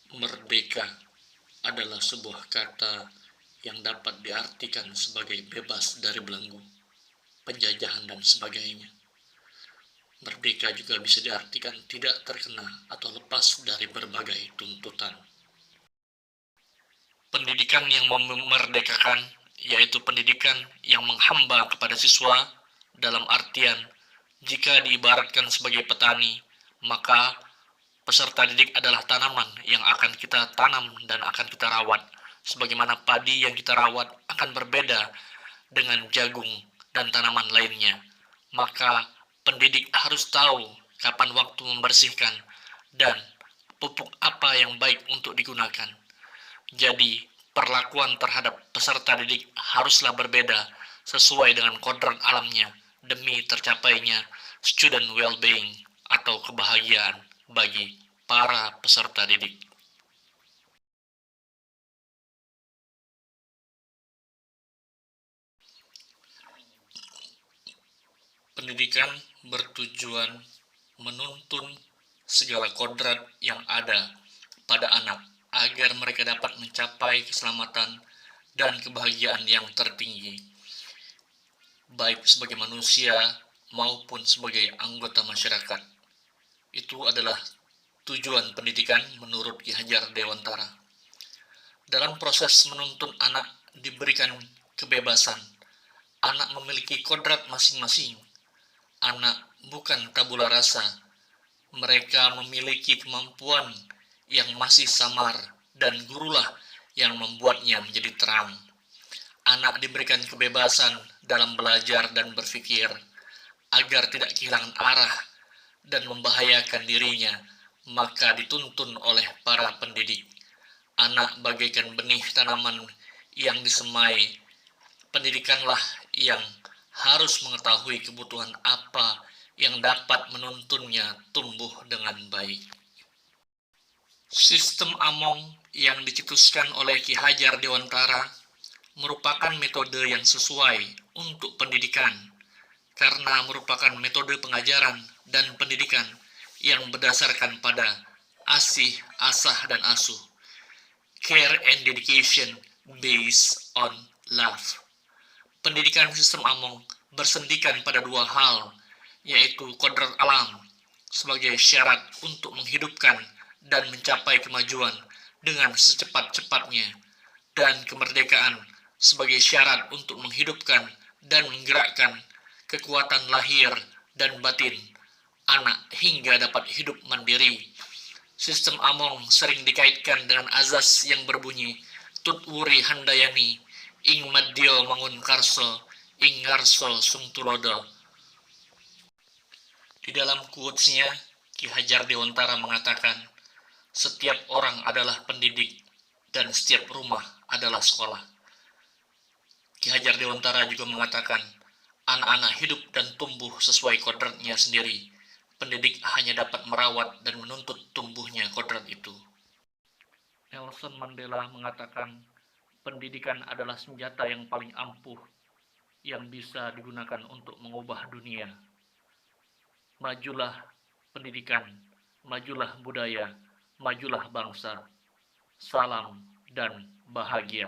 Merdeka adalah sebuah kata yang dapat diartikan sebagai bebas dari belenggu, penjajahan, dan sebagainya. Merdeka juga bisa diartikan tidak terkena atau lepas dari berbagai tuntutan. Pendidikan yang memerdekakan yaitu pendidikan yang menghamba kepada siswa dalam artian jika diibaratkan sebagai petani, maka peserta didik adalah tanaman yang akan kita tanam dan akan kita rawat. Sebagaimana padi yang kita rawat akan berbeda dengan jagung dan tanaman lainnya. Maka pendidik harus tahu kapan waktu membersihkan dan pupuk apa yang baik untuk digunakan. Jadi, perlakuan terhadap peserta didik haruslah berbeda sesuai dengan kodrat alamnya demi tercapainya student well-being atau kebahagiaan bagi para peserta didik. Pendidikan bertujuan menuntun segala kodrat yang ada pada anak agar mereka dapat mencapai keselamatan dan kebahagiaan yang tertinggi, baik sebagai manusia maupun sebagai anggota masyarakat. Itu adalah tujuan pendidikan menurut Ki Hajar Dewantara. Dalam proses menuntun anak diberikan kebebasan. Anak memiliki kodrat masing-masing. Anak bukan tabula rasa. Mereka memiliki kemampuan yang masih samar dan gurulah yang membuatnya menjadi terang. Anak diberikan kebebasan dalam belajar dan berpikir agar tidak kehilangan arah dan membahayakan dirinya, maka dituntun oleh para pendidik. Anak bagaikan benih tanaman yang disemai. Pendidikanlah yang harus mengetahui kebutuhan apa yang dapat menuntunnya tumbuh dengan baik. Sistem Among yang dicetuskan oleh Ki Hajar Dewantara merupakan metode yang sesuai untuk pendidikan karena merupakan metode pengajaran dan pendidikan yang berdasarkan pada asih, asah, dan asuh. Care and dedication based on love. Pendidikan sistem Among bersendikan pada dua hal, yaitu kodrat alam sebagai syarat untuk menghidupkan dan mencapai kemajuan dengan secepat-cepatnya, dan kemerdekaan sebagai syarat untuk menghidupkan dan menggerakkan kekuatan lahir dan batin anak hingga dapat hidup mandiri. Sistem Among sering dikaitkan dengan azas yang berbunyi Tut Wuri Handayani ing madya mangun karso ing ngarso sung tulodo. Di dalam quotes-nya, Ki Hajar Dewantara mengatakan, setiap orang adalah pendidik dan setiap rumah adalah sekolah. Ki Hajar Dewantara juga mengatakan, anak-anak hidup dan tumbuh sesuai kodratnya sendiri. Pendidik hanya dapat merawat dan menuntut tumbuhnya kodrat itu. Nelson Mandela mengatakan, pendidikan adalah senjata yang paling ampuh yang bisa digunakan untuk mengubah dunia. Majulah pendidikan, majulah budaya, majulah bangsa. Salam dan bahagia.